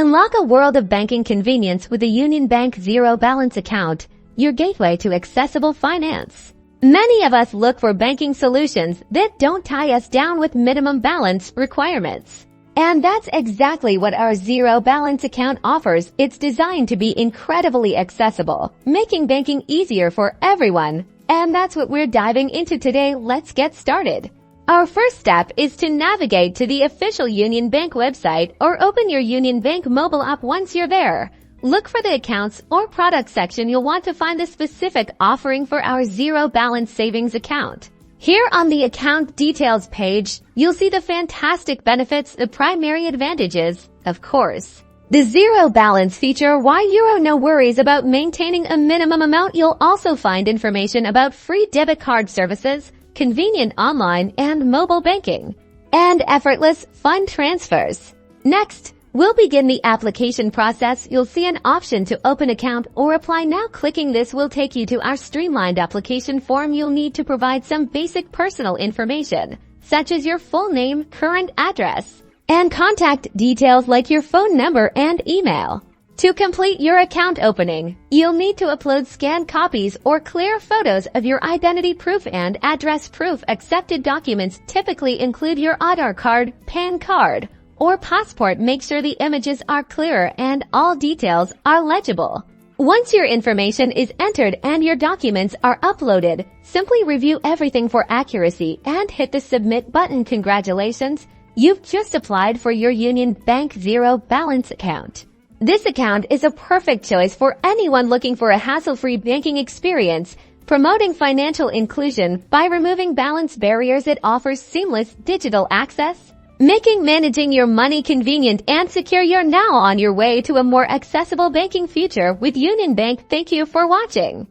Unlock a world of banking convenience with the Union Bank Zero Balance account, your gateway to accessible finance. Many of us look for banking solutions that don't tie us down with minimum balance requirements. And that's exactly what our Zero Balance account offers. It's designed to be incredibly accessible, making banking easier for everyone. And that's what we're diving into today. Let's get started. Our first step is to navigate to the official Union Bank website or open your Union Bank mobile app. Once you're there, look for the accounts or product section. You'll want to find the specific offering for our Zero Balance Savings account. Here on the account details page, you'll see the fantastic benefits, the primary advantages, of course. The Zero Balance feature, why Euro no worries about maintaining a minimum amount. You'll also find information about free debit card services, convenient online and mobile banking, and effortless fund transfers. Next, we'll begin the application process. You'll see an option to open account or apply now. Clicking this will take you to our streamlined application form. You'll need to provide some basic personal information, such as your full name, current address, and contact details like your phone number and email. To complete your account opening, you'll need to upload scanned copies or clear photos of your identity proof and address proof. Accepted documents typically include your Aadhaar card, PAN card, or passport. Make sure the images are clear and all details are legible. Once your information is entered and your documents are uploaded, simply review everything for accuracy and hit the submit button. Congratulations, you've just applied for your Union Bank Zero Balance account. This account is a perfect choice for anyone looking for a hassle-free banking experience, promoting financial inclusion by removing balance barriers. It offers seamless digital access, making managing your money convenient and secure. You're now on your way to a more accessible banking future with Union Bank. Thank you for watching.